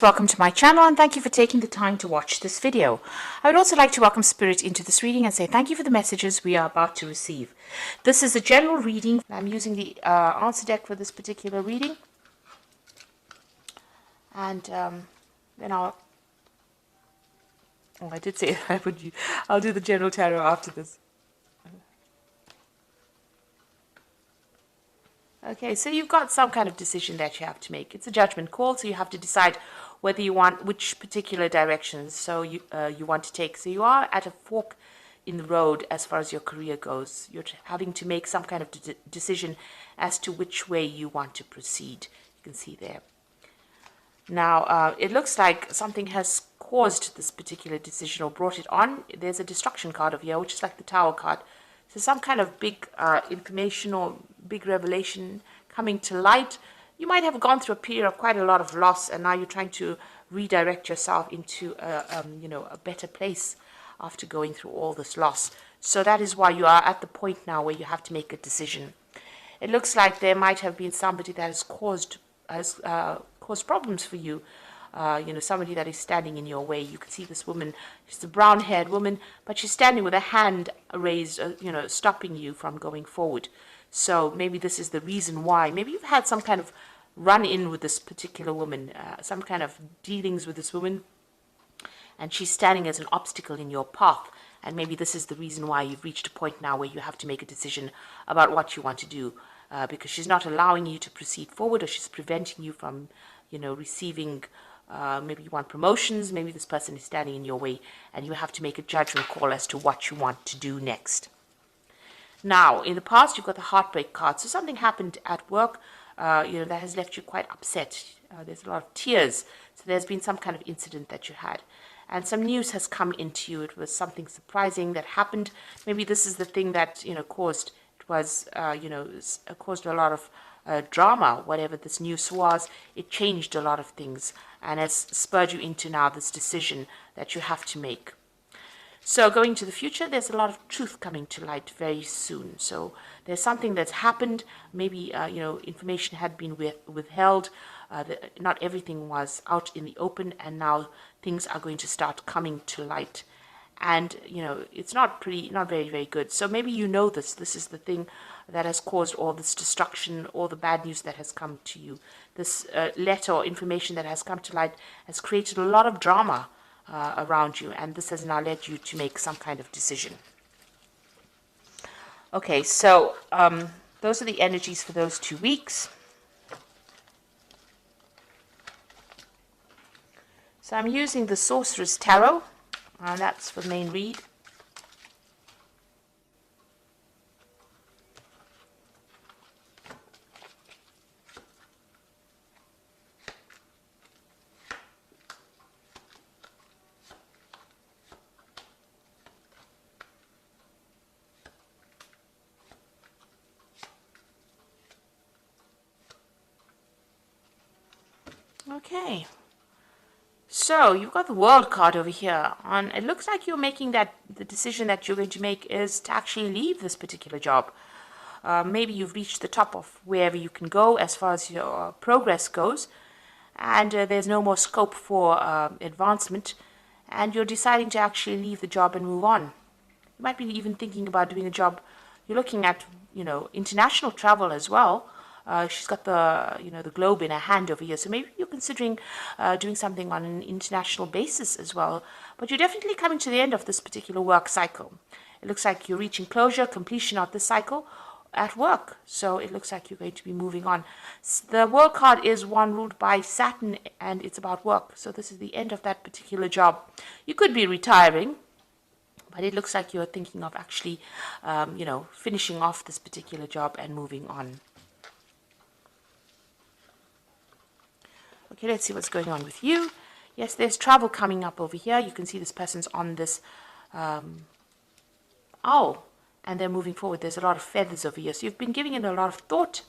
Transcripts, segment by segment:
Welcome to my channel and thank you for taking the time to watch this video. I would also like to welcome Spirit into this reading and say thank you for the messages we are about to receive. This is a general reading. I'm using the answer deck for this particular reading. And then I did say I'll do the general tarot after this. Okay, so you've got some kind of decision that you have to make. It's a judgment call, so you have to decide whether you want which particular directions so you want to take. So you are at a fork in the road as far as your career goes. You're having to make some kind of decision as to which way you want to proceed. You can see there. Now, it looks like something has caused this particular decision or brought it on. There's a destruction card over here, which is like the Tower card. So some kind of big information or big revelation coming to light. You might have gone through a period of quite a lot of loss, and now you're trying to redirect yourself into a better place after going through all this loss. So that is why you are at the point now where you have to make a decision. It looks like there might have been somebody that has caused problems for you. Somebody that is standing in your way. You can see this woman. She's a brown-haired woman, but she's standing with a hand raised, stopping you from going forward. So maybe this is the reason why. Maybe you've had some kind of run-in with this particular woman, some kind of dealings with this woman, and she's standing as an obstacle in your path. And maybe this is the reason why you've reached a point now where you have to make a decision about what you want to do, because she's not allowing you to proceed forward, or she's preventing you from, receiving. Maybe you want promotions. Maybe this person is standing in your way, and you have to make a judgment call as to what you want to do next. Now, in the past, you've got the heartbreak card. So something happened at work, that has left you quite upset. There's a lot of tears. So there's been some kind of incident that you had. And some news has come into you. It was something surprising that happened. Maybe this is the thing that, caused, caused a lot of drama. Whatever this news was, it changed a lot of things and has spurred you into now this decision that you have to make. So going to the future, there's a lot of truth coming to light very soon. So there's something that's happened. Maybe, information had been withheld. Not everything was out in the open, and now things are going to start coming to light. And, it's not very, very good. So maybe this. This is the thing that has caused all this destruction, all the bad news that has come to you. This letter or information that has come to light has created a lot of drama around you, and this has now led you to make some kind of decision. Okay, so those are the energies for those 2 weeks. So I'm using the Sorcerer's Tarot, and that's for the main read. Okay, so you've got the World card over here, and it looks like you're making the decision that you're going to make is to actually leave this particular job. Maybe you've reached the top of wherever you can go as far as your progress goes, and there's no more scope for advancement, and you're deciding to actually leave the job and move on. You might be even thinking about doing a job. You're looking at, international travel as well. She's got the globe in her hand over here. So maybe you're considering doing something on an international basis as well. But you're definitely coming to the end of this particular work cycle. It looks like you're reaching closure, completion of this cycle at work. So it looks like you're going to be moving on. The World card is one ruled by Saturn, and it's about work. So this is the end of that particular job. You could be retiring, but it looks like you're thinking of actually, finishing off this particular job and moving on. Okay, let's see what's going on with you. Yes, there's travel coming up over here. You can see this person's on this owl, and they're moving forward. There's a lot of feathers over here. So you've been giving it a lot of thought.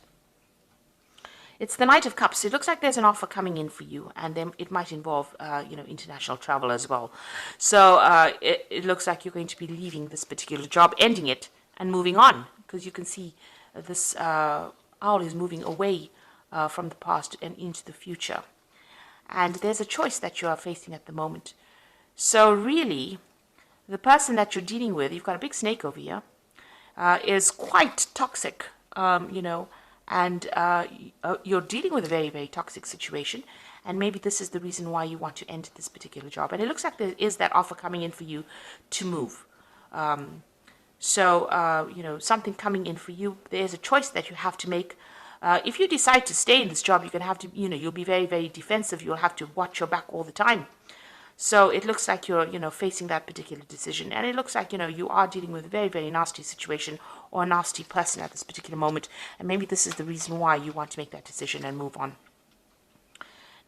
It's the Knight of Cups. It looks like there's an offer coming in for you, and then it might involve, international travel as well. So it looks like you're going to be leaving this particular job, ending it, and moving on, because you can see this owl is moving away from the past and into the future. and there's a choice that you are facing at the moment. So really, the person that you're dealing with, you've got a big snake over here, is quite toxic, and you're dealing with a very, very toxic situation. And maybe this is the reason why you want to end this particular job. And it looks like there is that offer coming in for you to move. Something coming in for you. There's a choice that you have to make. If you decide to stay in this job, you're going to have to, you'll be very, very defensive. You'll have to watch your back all the time. So it looks like you're, facing that particular decision. And it looks like, you are dealing with a very, very nasty situation or a nasty person at this particular moment. And maybe this is the reason why you want to make that decision and move on.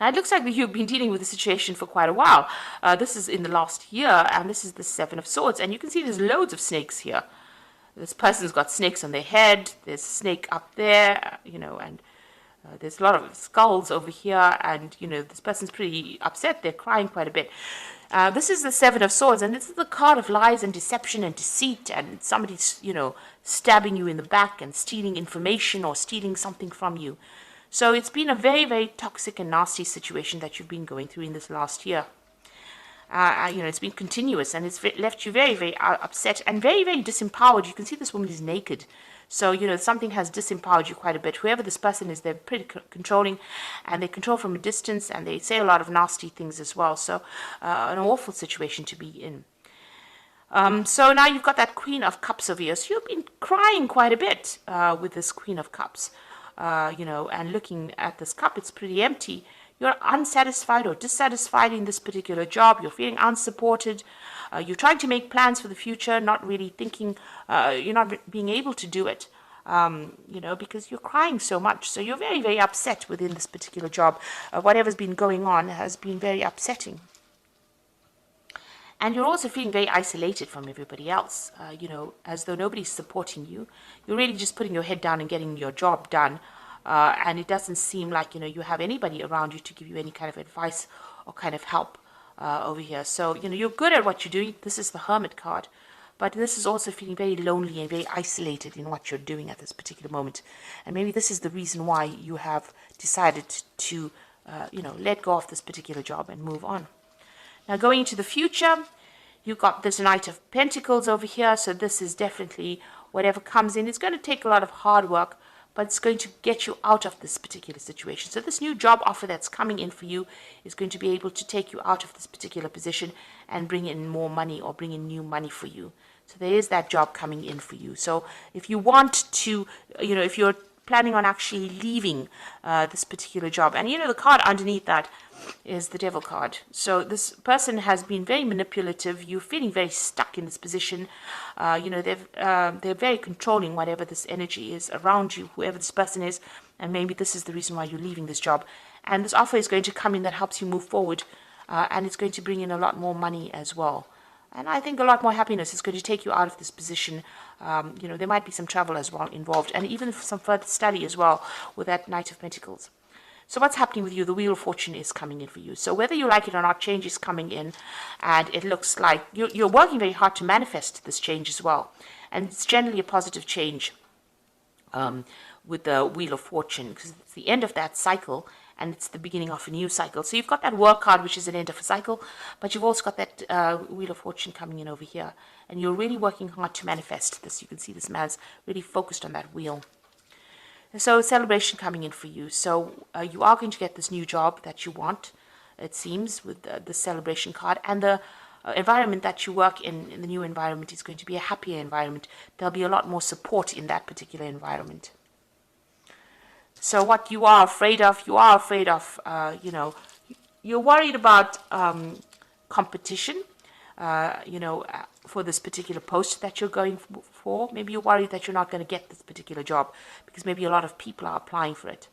Now, it looks like you've been dealing with the situation for quite a while. This is in the last year, and this is the Seven of Swords. And you can see there's loads of snakes here. This person's got snakes on their head. There's a snake up there, and there's a lot of skulls over here. And, this person's pretty upset. They're crying quite a bit. This is the Seven of Swords, and this is the card of lies and deception and deceit, and somebody's, stabbing you in the back and stealing information or stealing something from you. So it's been a very, very toxic and nasty situation that you've been going through in this last year. It's been continuous, and it's left you very, very upset and very, very disempowered. You can see this woman is naked. So, something has disempowered you quite a bit. Whoever this person is, they're pretty controlling, and they control from a distance, and they say a lot of nasty things as well. So, an awful situation to be in. So now you've got that Queen of Cups over here. So you've been crying quite a bit with this Queen of Cups. And looking at this cup, it's pretty empty. You're unsatisfied or dissatisfied in this particular job. You're feeling unsupported. You're trying to make plans for the future, not really thinking, you're not being able to do it, because you're crying so much. So you're very, very upset within this particular job. Whatever's been going on has been very upsetting. And you're also feeling very isolated from everybody else, as though nobody's supporting you. You're really just putting your head down and getting your job done. And it doesn't seem like, you have anybody around you to give you any kind of advice or kind of help over here. So, you're good at what you're doing. This is the Hermit card. But this is also feeling very lonely and very isolated in what you're doing at this particular moment. And maybe this is the reason why you have decided to, let go of this particular job and move on. Now, going into the future, you've got this Knight of Pentacles over here. So this is definitely whatever comes in. It's going to take a lot of hard work, but it's going to get you out of this particular situation. So this new job offer that's coming in for you is going to be able to take you out of this particular position and bring in more money or bring in new money for you. So there is that job coming in for you. So if you want to, if you're planning on actually leaving this particular job, and the card underneath that is the Devil card. So this person has been very manipulative. You're feeling very stuck in this position. They're very controlling whatever this energy is around you, whoever this person is, and maybe this is the reason why you're leaving this job. And this offer is going to come in that helps you move forward, and it's going to bring in a lot more money as well. And I think a lot more happiness. Is going to take you out of this position. There might be some travel as well involved, and even some further study as well with that Knight of Pentacles. So what's happening with you? The Wheel of Fortune is coming in for you. So whether you like it or not, change is coming in. And it looks like you're working very hard to manifest this change as well. And it's generally a positive change with the Wheel of Fortune, because it's the end of that cycle and it's the beginning of a new cycle. So you've got that Work card, which is an end of a cycle, but you've also got that Wheel of Fortune coming in over here. And you're really working hard to manifest this. You can see this man's really focused on that wheel. So celebration coming in for you. So you are going to get this new job that you want, it seems, with the celebration card. And the environment that you work in the new environment, is going to be a happier environment. There'll be a lot more support in that particular environment. So what you are afraid of, you're worried about competition, for this particular post that you're going for. Maybe you're worried that you're not going to get this particular job because maybe a lot of people are applying for it.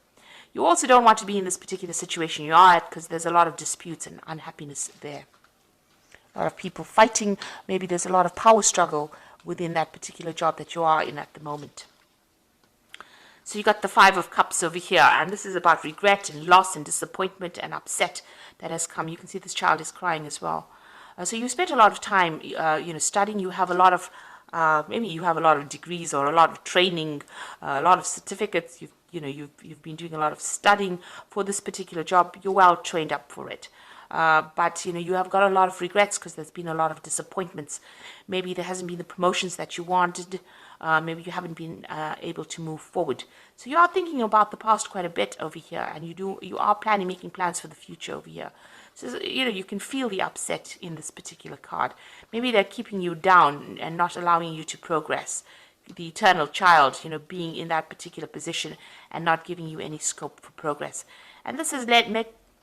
You also don't want to be in this particular situation you are at because there's a lot of disputes and unhappiness there. A lot of people fighting. Maybe there's a lot of power struggle within that particular job that you are in at the moment. So you got the Five of Cups over here, and this is about regret and loss and disappointment and upset that has come. You can see this child is crying as well. So you spent a lot of time, studying. You have a lot of, maybe you have a lot of degrees or a lot of training, a lot of certificates. You've you've been doing a lot of studying for this particular job. You're well trained up for it. But you have got a lot of regrets because there's been a lot of disappointments. Maybe there hasn't been the promotions that you wanted. Maybe you haven't been able to move forward. So you are thinking about the past quite a bit over here, and you are making plans for the future over here. So you can feel the upset in this particular card. Maybe they're keeping you down and not allowing you to progress. The eternal child, being in that particular position and not giving you any scope for progress. And this has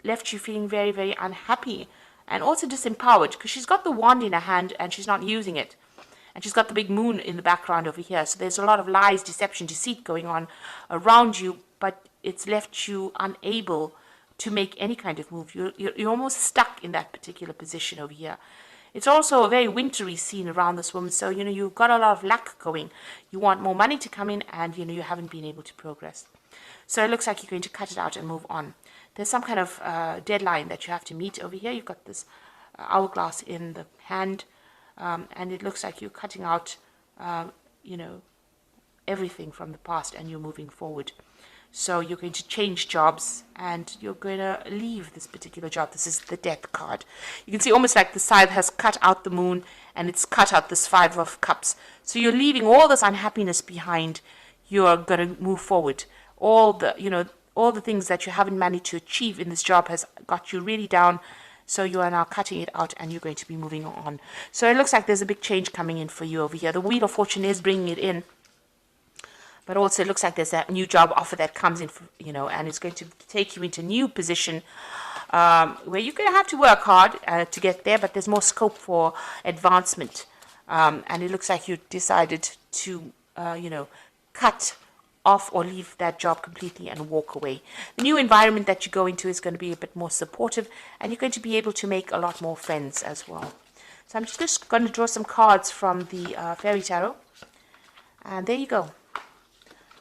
left you feeling very, very unhappy and also disempowered, because she's got the wand in her hand and she's not using it. And she's got the big moon in the background over here. So there's a lot of lies, deception, deceit going on around you, but it's left you unable to make any kind of move. You're almost stuck in that particular position over here. It's also a very wintry scene around this woman. So, you've got a lot of luck going. You want more money to come in, and, you haven't been able to progress. So it looks like you're going to cut it out and move on. There's some kind of deadline that you have to meet over here. You've got this hourglass in the hand, and it looks like you're cutting out, everything from the past, and you're moving forward. So you're going to change jobs, and you're going to leave this particular job. This is the death card. You can see almost like the scythe has cut out the moon, and it's cut out this 5 of cups. So you're leaving all this unhappiness behind. You're going to move forward. All the things that you haven't managed to achieve in this job has got you really down. So you are now cutting it out, and you're going to be moving on. So it looks like there's a big change coming in for you over here. The Wheel of Fortune is bringing it in. But also it looks like there's a new job offer that comes in, and it's going to take you into a new position where you're going to have to work hard to get there, but there's more scope for advancement. And it looks like you decided to, cut off or leave that job completely and walk away. The new environment that you go into is going to be a bit more supportive, and you're going to be able to make a lot more friends as well. So I'm just going to draw some cards from the Fairy Tarot. And there you go.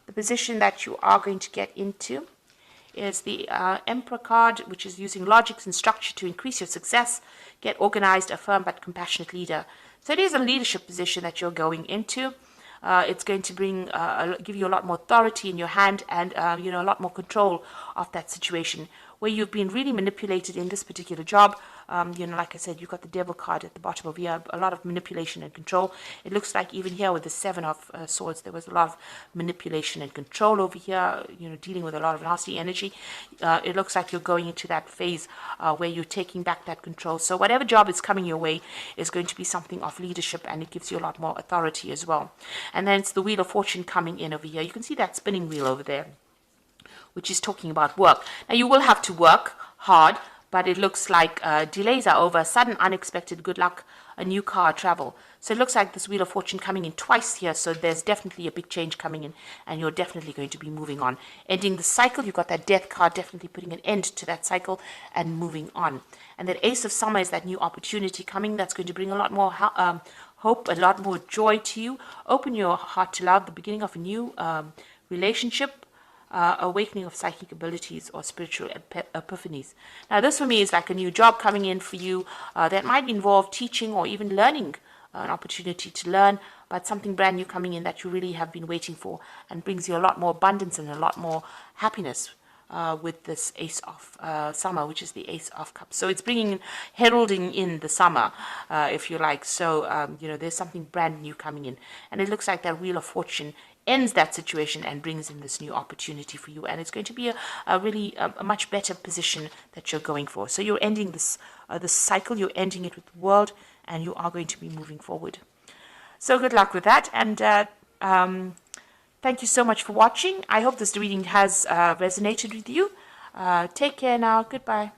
The position that you are going to get into is the Emperor card, which is using logics and structure to increase your success, get organized, a firm but compassionate leader. So it is a leadership position that you're going into. It's going to give you a lot more authority in your hand, and a lot more control of that situation. Where you've been really manipulated in this particular job, like I said, you've got the Devil card at the bottom of here, a lot of manipulation and control. It looks like even here with the 7 of Swords, there was a lot of manipulation and control over here, dealing with a lot of nasty energy. It looks like you're going into that phase where you're taking back that control. So whatever job is coming your way is going to be something of leadership, and it gives you a lot more authority as well. And then it's the Wheel of Fortune coming in over here. You can see that spinning wheel over there, which is talking about work. Now, you will have to work hard, but it looks like delays are over, sudden, unexpected good luck, a new car, travel. So it looks like this Wheel of Fortune coming in twice here, so there's definitely a big change coming in, and you're definitely going to be moving on. Ending the cycle, you've got that Death card, definitely putting an end to that cycle and moving on. And that Ace of Summer is that new opportunity coming that's going to bring a lot more hope, a lot more joy to you. Open your heart to love, the beginning of a new relationship, awakening of psychic abilities or spiritual epiphanies. Now, this for me is like a new job coming in for you that might involve teaching or even learning, an opportunity to learn, but something brand new coming in that you really have been waiting for, and brings you a lot more abundance and a lot more happiness with this Ace of Summer, which is the Ace of Cups. So it's heralding in the summer, if you like. So, there's something brand new coming in. And it looks like that Wheel of Fortune ends that situation and brings in this new opportunity for you. And it's going to be a really much better position that you're going for. So you're ending this cycle, you're ending it with the world, and you are going to be moving forward. So good luck with that. And thank you so much for watching. I hope this reading has resonated with you. Take care now. Goodbye.